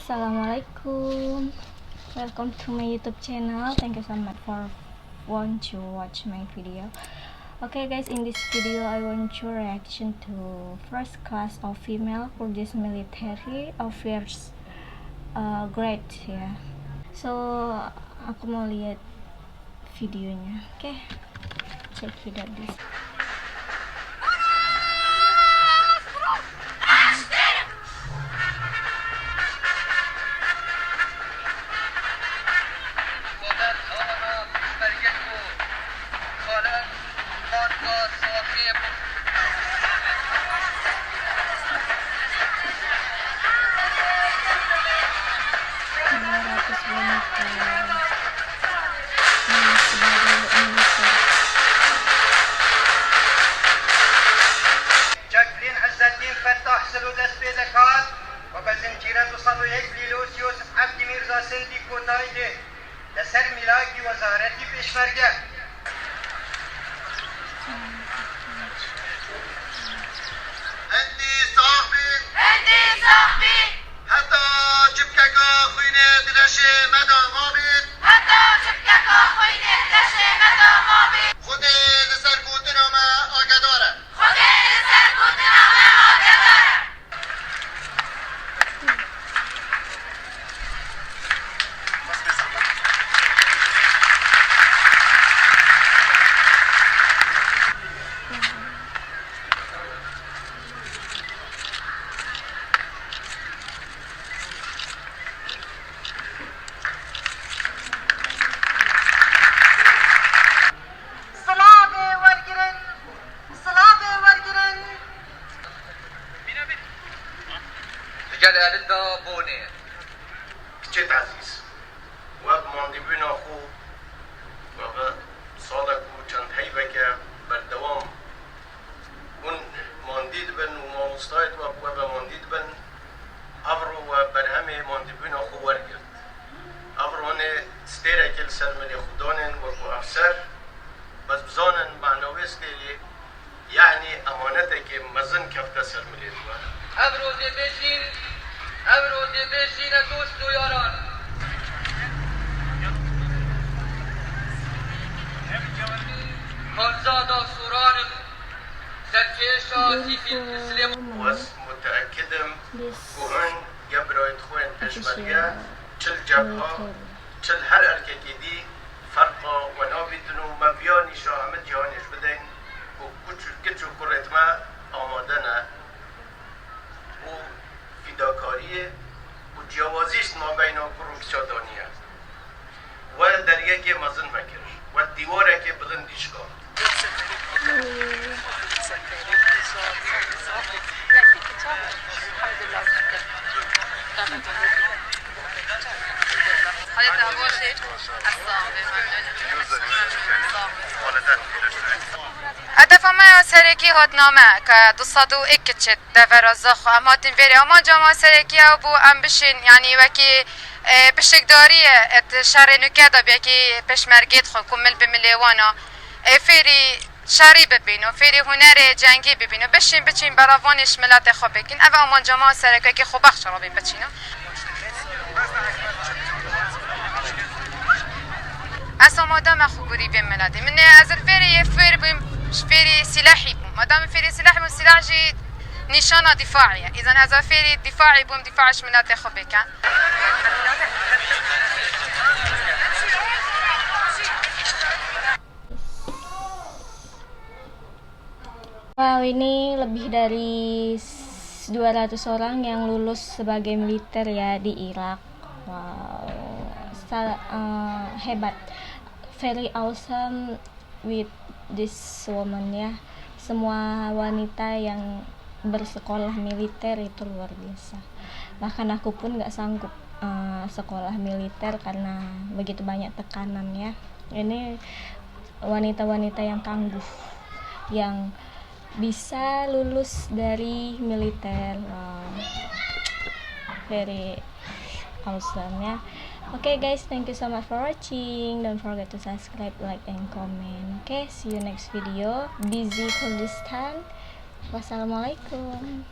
Assalamualaikum. Welcome to my YouTube channel. Thank you so much for want to watch my video. Okay guys, in this video I want your reaction to first class of female Kurdish military affairs grade ya. So aku mau lihat videonya. Oke, check it out this. وبزنجيرات وصلوا يكفي لوس يوسف عبد ميرزا سندي كوتايدي لسر ملاكي وزارتي بإشمرقة عندي صاحبي حتى جبكك خويني دلشي مدى مابد خودي لسر كوتنا ما آقدارة رجال أهلنا بوني جد عزيز واب ماندي بنا أخو واب صادق وچند هيبك بردوام ون مانديد بن وما مستعد واب مانديد بن أفرو وبرهمي ماندي بنا أخو ورقت أفرو هني ستيرا كل سلمني خدانن وكو أفسر بس بزانن معنوي ستيري يعني أمانتك مزن كفتا سلمني دوان أبرو دي بشين دوست و یاران خانزادا سوران سرکشا تیفی تسلیم وس متأكدم كوهن جبرايت خوين تشماليا چل جبها چل هر اركاكي دي فرقا ونابدنو مبياني شاهمت جهانيش بدين و كتشو كرت ما آمادنا و فداکاریه و جوازیش ما بین کروکشادانیه و دریه که مزن مکر و دیواره که بلندیش کن هدف ما سرکی هات نامه که 201 چت دفر زخ ام هاتین وری اما جامعه سرکی او بو ام بشین یعنی وکی بشکداری شهر نکادا بیا که پشمرگیت خو کمل بملیوانا فری شهری ببینو فری هنر جنگی ببینو بچین براوانش ملت خو بکن او اما جامعه سرکی که خو بخش را بین بچینو اصلا مادام خو گوری بین ملتی من از الفری فيري سلاحي بوم مادام فيري سلاحي بوم سلاح جي نشانه دفاعيه اذا هذا فيري دفاعي بوم دفاعش من تخبك Wow, ini lebih dari 200 orang yang lulus sebagai militer ya di Irak. Wow, hebat, very awesome with this woman ya. Semua wanita yang bersekolah militer itu luar biasa. Bahkan aku pun gak sanggup sekolah militer karena begitu banyak tekanan ya. Ini wanita-wanita yang tangguh yang bisa lulus dari militer. Wow, very awesome ya. Okay guys, thank you so much for watching. Don't forget to subscribe, like, and comment. Okay, see you next video. Busy Kurdistan. Wassalamualaikum.